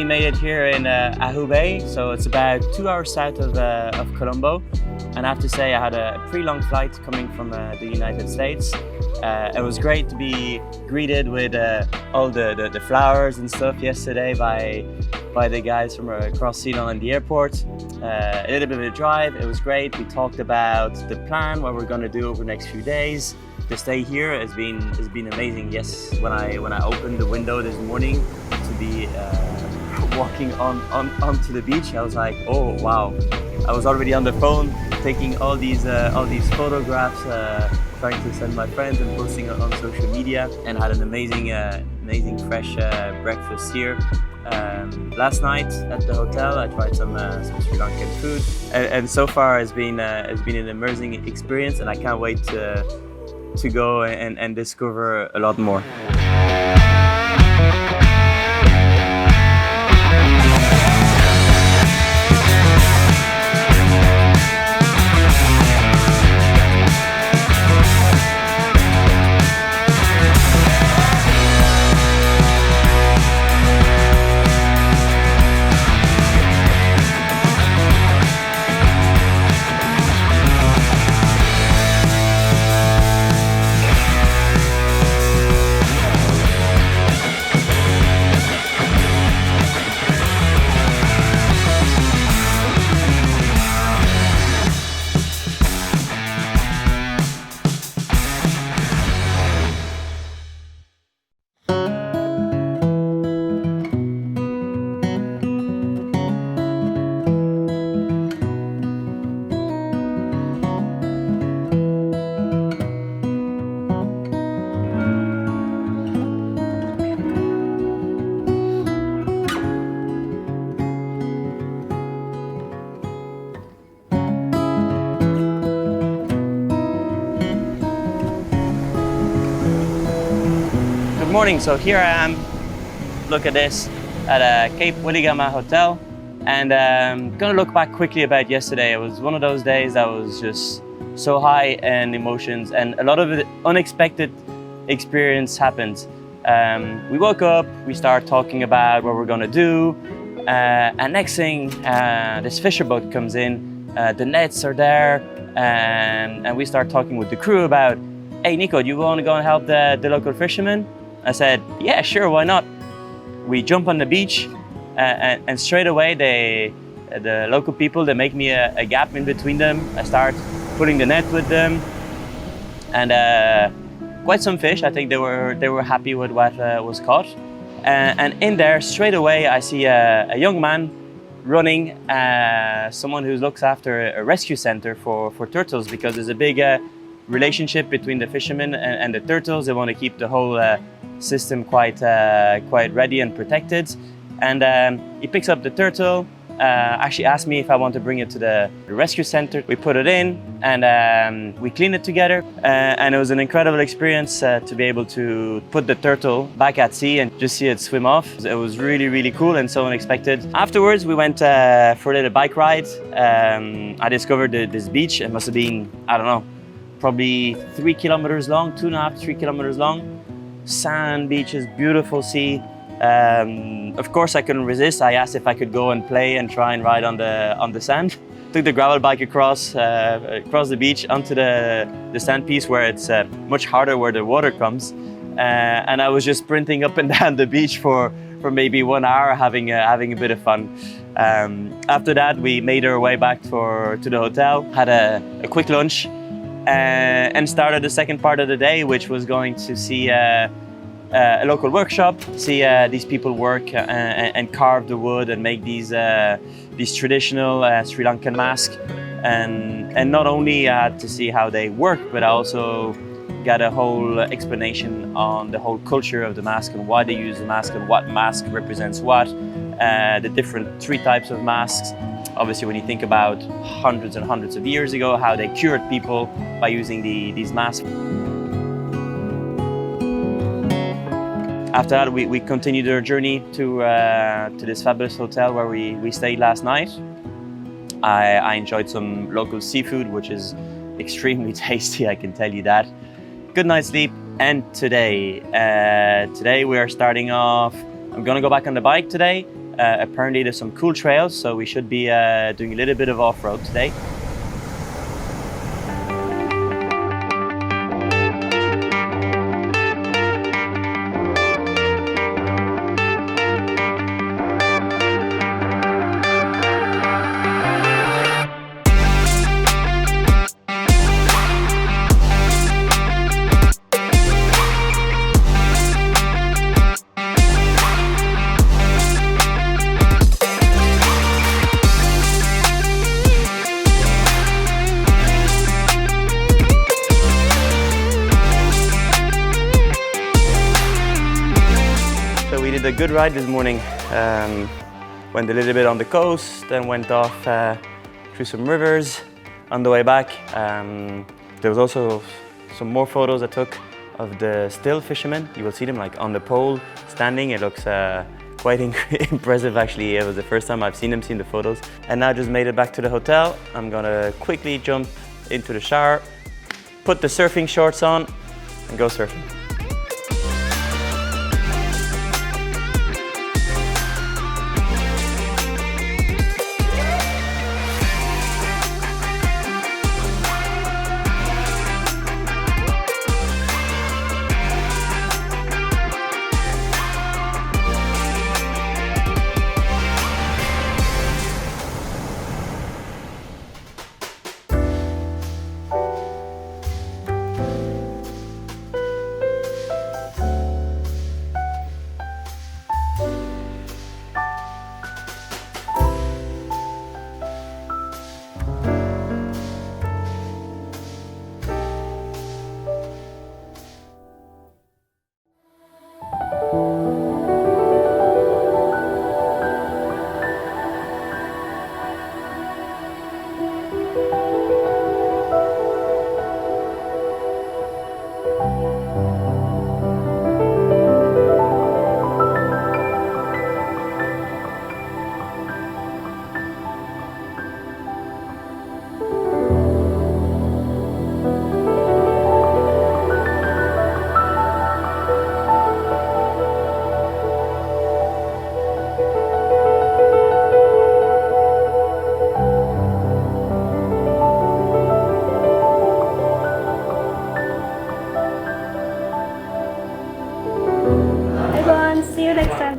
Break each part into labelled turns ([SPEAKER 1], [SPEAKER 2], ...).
[SPEAKER 1] finally made it here in Ahu Bay, so it's about 2 hours south of Colombo. And I have to say I had a pretty long flight coming from the United States. It was great to be greeted with all the flowers and stuff yesterday by the guys from across Ceylon and the airport. A little bit of a drive, it was great. We talked about the plan, what we're going to do over the next few days. The stay here has been amazing. Yes, when I opened the window this morning to be walking onto the beach, I was like, oh wow! I was already on the phone taking all these photographs, trying to send my friends and posting on social media, and had an amazing fresh breakfast here. Last night at the hotel, I tried some Sri Lankan food, and so far it's been an amazing experience, and I can't wait to go and discover a lot more. Good morning, so here I am, look at this, at Cape Willigama Hotel, and I'm gonna look back quickly about yesterday. It was one of those days that was just so high in emotions, and a lot of unexpected experience happened. We woke up, we start talking about what we're gonna do, and next thing, this fisher boat comes in, the nets are there, and we start talking with the crew about, hey Nico, do you wanna go and help the local fishermen? I said, yeah, sure, why not? We jump on the beach and straight away the local people, they make me a gap in between them. I start putting the net with them, and quite some fish. I think they were happy with what was caught. And in there, straight away, I see a young man running, someone who looks after a rescue center for turtles, because there's a big relationship between the fishermen and the turtles. They want to keep the whole system quite ready and protected. And he picks up the turtle, actually asked me if I want to bring it to the rescue center. We put it in and we clean it together. And it was an incredible experience to be able to put the turtle back at sea and just see it swim off. It was really, really cool and so unexpected. Afterwards, we went for a little bike ride. I discovered this beach. It must have been, I don't know, probably 3 kilometers long, 2.5, 3 kilometers long. Sand beaches, beautiful sea. Of course, I couldn't resist. I asked if I could go and play and try and ride on the sand. Took the gravel bike across the beach onto the sand piece where it's much harder where the water comes. And I was just sprinting up and down the beach for maybe 1 hour, having a bit of fun. After that, we made our way back to the hotel, had a quick lunch, and started the second part of the day, which was going to see a local workshop, see these people work and carve the wood and make these traditional Sri Lankan masks. And not only I had to see how they work, but I also got a whole explanation on the whole culture of the mask and why they use the mask and what mask represents what, the different 3 types of masks. Obviously, when you think about hundreds and hundreds of years ago, how they cured people by using these masks. After that, we continued our journey to this fabulous hotel where we stayed last night. I enjoyed some local seafood, which is extremely tasty, I can tell you that. Good night's sleep, and today we are starting off. I'm gonna go back on the bike today. apparently there's some cool trails, so we should be doing a little bit of off-road today. We did a good ride this morning. Went a little bit on the coast, then went off through some rivers. On the way back, there was also some more photos I took of the still fishermen. You will see them like on the pole, standing. It looks quite impressive actually. It was the first time I've seen them, seen the photos. And now just made it back to the hotel. I'm gonna quickly jump into the shower, put the surfing shorts on, and go surfing.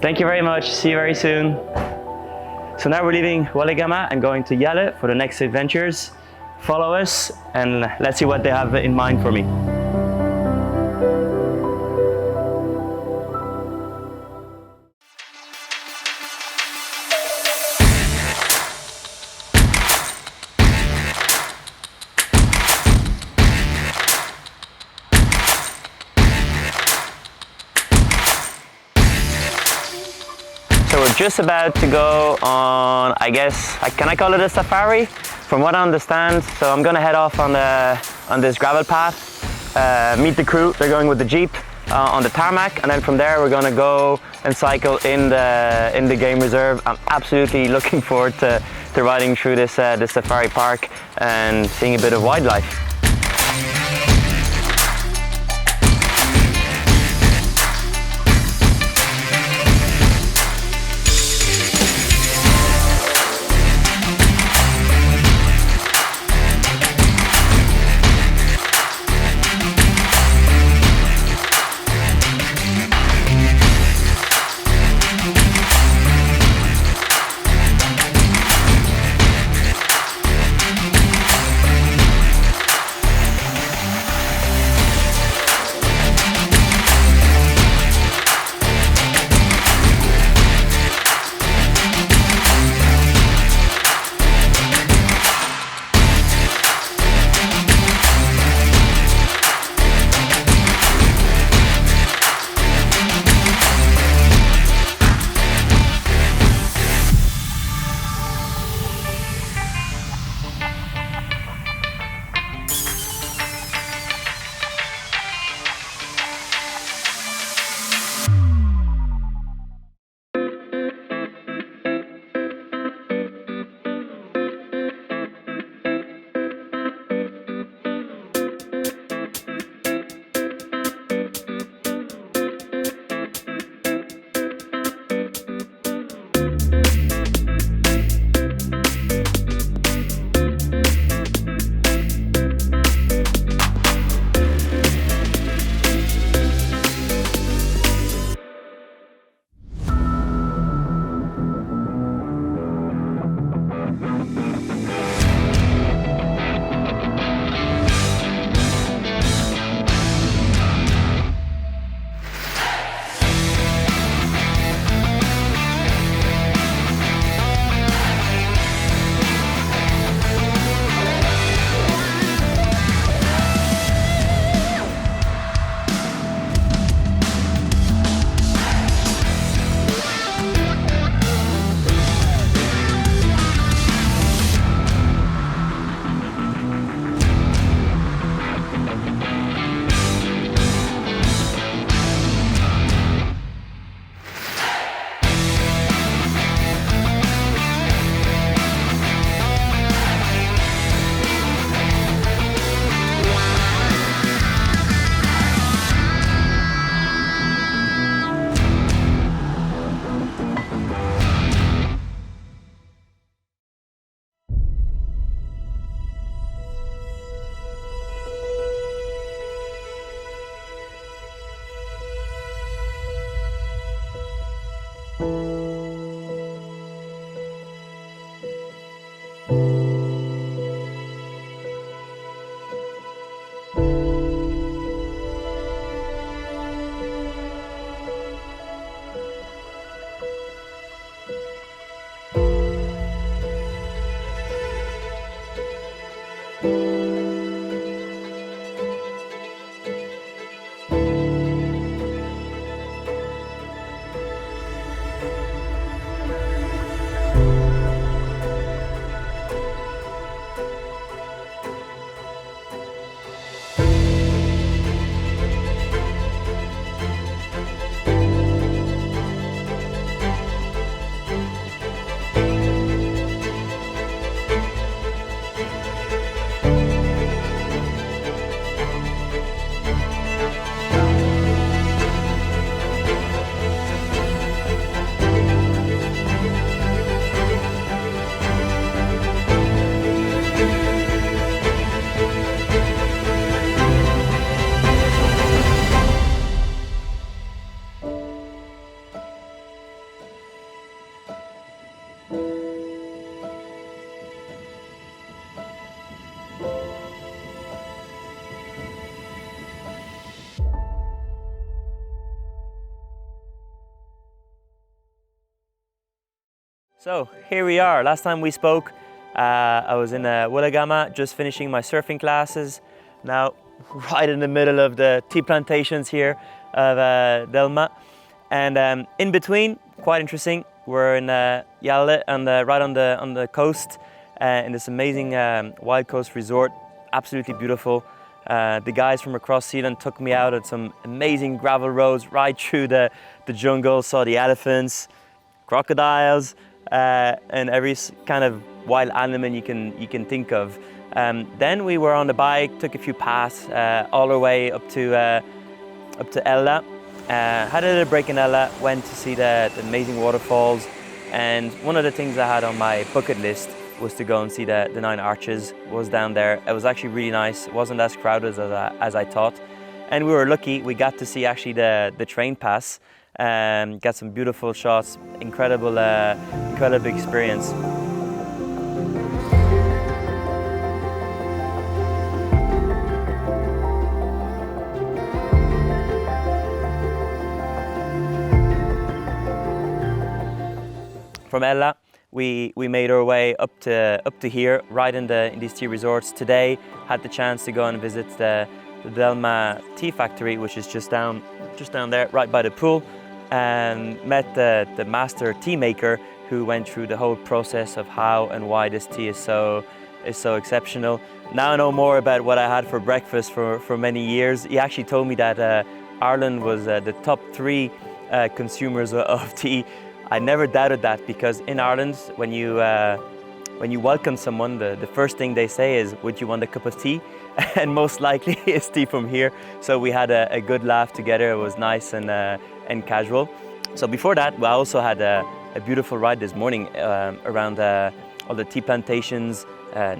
[SPEAKER 1] Thank you very much. See you very soon. So now we're leaving Waligama and going to Yale for the next adventures. Follow us and let's see what they have in mind for me. So we're just about to go on, I guess, can I call it a safari? From what I understand, so I'm gonna head off on this gravel path, meet the crew. They're going with the Jeep on the tarmac, and then from there we're gonna go and cycle in the game reserve. I'm absolutely looking forward to riding through this safari park and seeing a bit of wildlife. So here we are. Last time we spoke, I was in Woolagama, just finishing my surfing classes. Now, right in the middle of the tea plantations here of Delma. And in between, quite interesting, we're in Yalle, right on the coast, in this amazing wild coast resort. Absolutely beautiful. The guys from across Ceylon took me out at some amazing gravel roads right through the jungle, saw the elephants, crocodiles, and every kind of wild animal you can think of. Then we were on the bike, took a few paths all our way up to Ella. Had a little break in Ella, went to see the amazing waterfalls, and one of the things I had on my bucket list was to go and see the Nine Arches. Was down there. It was actually really nice. It wasn't as crowded as I thought, and we were lucky. We got to see actually the train pass. Got some beautiful shots. Incredible experience. From Ella, we made our way up to here, right in these tea resorts. Today, had the chance to go and visit the Delma tea factory, which is just down there, right by the pool, and met the master tea maker who went through the whole process of how and why this tea is so exceptional. Now I know more about what I had for breakfast for many years. He actually told me that Ireland was the top 3 consumers of tea. I never doubted that, because in Ireland, when you welcome someone, the first thing they say is, "Would you want a cup of tea?" And most likely it's tea from here. So we had a good laugh together. It was nice and casual. So before that, I also had a beautiful ride this morning around all the tea plantations,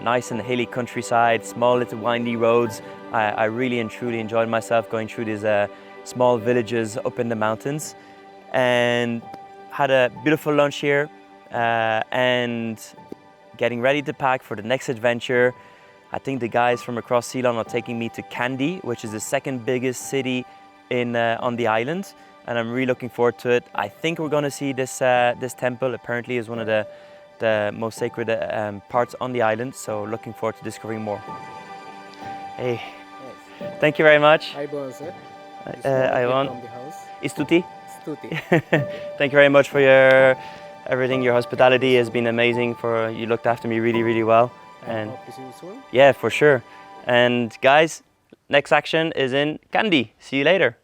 [SPEAKER 1] nice and hilly countryside, small little windy roads. I really and truly enjoyed myself going through these small villages up in the mountains, and had a beautiful lunch here, and getting ready to pack for the next adventure. I think the guys from across Ceylon are taking me to Kandy, which is the second biggest city on the island, and I'm really looking forward to it. I think we're going to see this temple. Apparently is one of the most sacred parts on the island, so looking forward to discovering more. Hey, yes. Thank you very much.
[SPEAKER 2] Ivan.
[SPEAKER 1] Istuti. Thank you very much for everything. Your hospitality has been amazing. You looked after me really, really well. And
[SPEAKER 2] hope to see you soon.
[SPEAKER 1] Yeah, for sure. And guys, next action is in Kandy. See you later.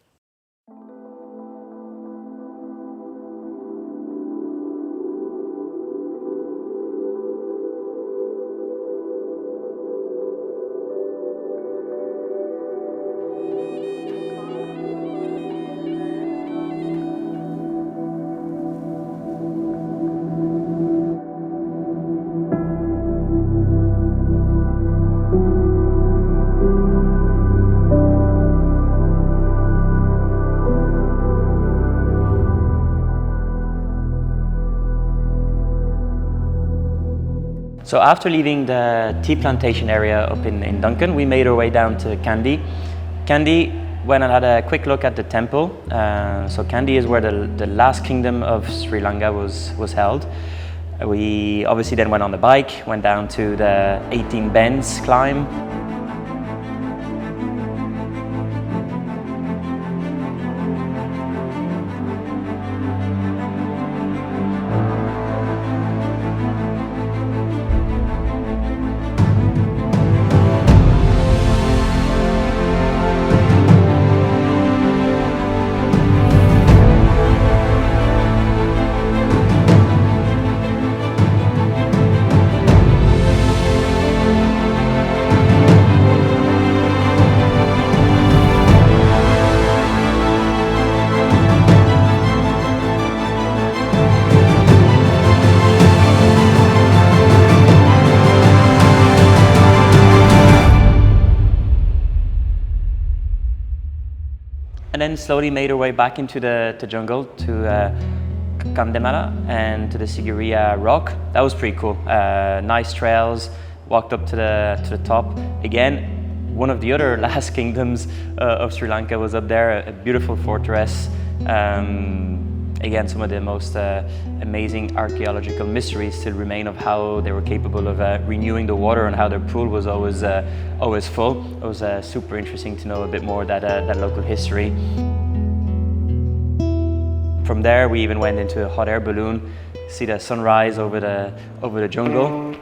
[SPEAKER 1] So after leaving the tea plantation area up in Duncan, we made our way down to Kandy. Kandy, went and had a quick look at the temple. So Kandy is where the last kingdom of Sri Lanka was held. We obviously then went on the bike, went down to the 18 Bends climb. And then slowly made our way back into the jungle to Kandemala and to the Sigiriya rock. That was pretty cool. Nice trails, walked up to the top. Again, one of the other last kingdoms of Sri Lanka was up there, a beautiful fortress. Again, some of the most amazing archaeological mysteries still remain of how they were capable of renewing the water and how their pool was always full. It was super interesting to know a bit more that local history. From there, we even went into a hot air balloon, see the sunrise over the jungle.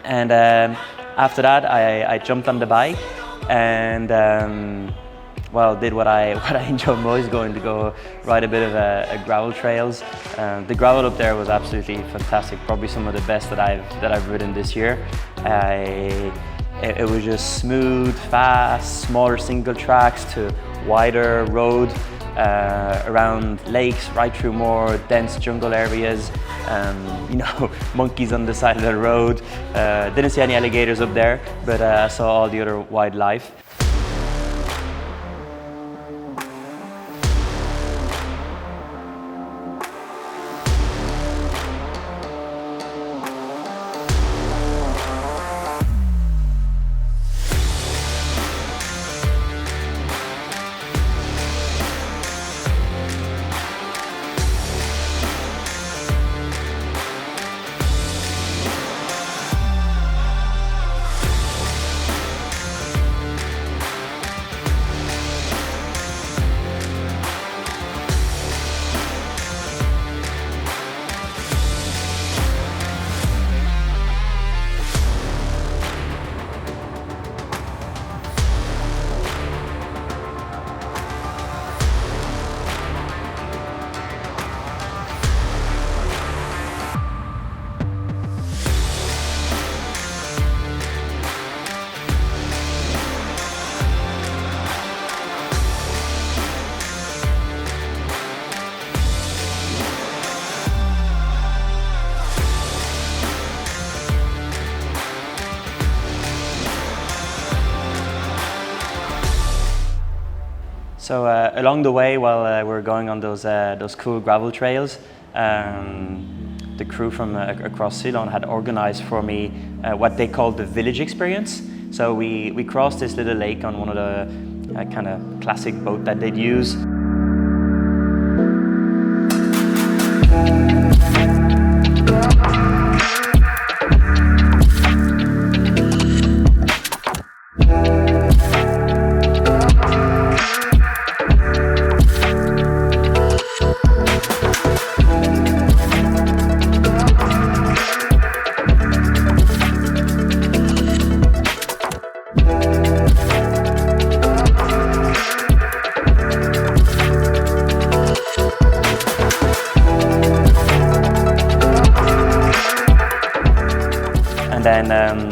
[SPEAKER 1] And after that, I jumped on the bike and well, did what I enjoy most, going to go ride a bit of a gravel trails. The gravel up there was absolutely fantastic, probably some of the best that I've ridden this year. It was just smooth, fast, smaller single tracks to wider road around lakes, right through more dense jungle areas. You know, monkeys on the side of the road. Didn't see any alligators up there, but I saw all the other wildlife. So along the way, while we were going on those cool gravel trails, the crew from across Ceylon had organized for me what they called the village experience. So we crossed this little lake on one of the kind of classic boat that they'd use. And then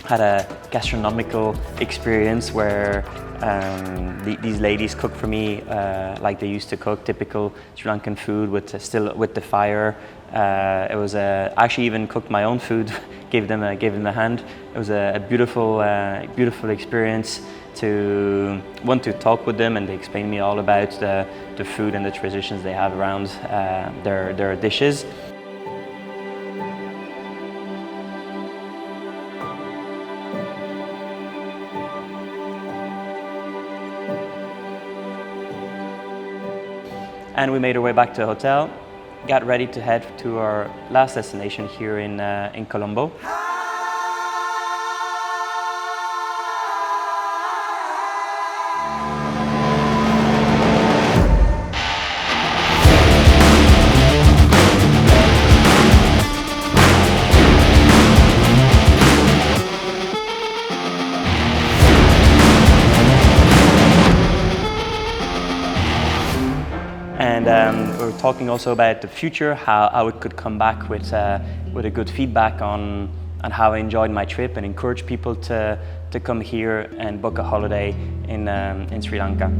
[SPEAKER 1] had a gastronomical experience where these ladies cooked for me like they used to cook, typical Sri Lankan food still with the fire. It was I actually even cooked my own food, gave them a hand. It was a beautiful experience to talk with them, and they explained me all about the food and the traditions they have around their dishes. And we made our way back to the hotel, got ready to head to our last destination here in Colombo. and we were talking also about the future, how I could come back with a good feedback on how I enjoyed my trip and encourage people to come here and book a holiday in Sri Lanka.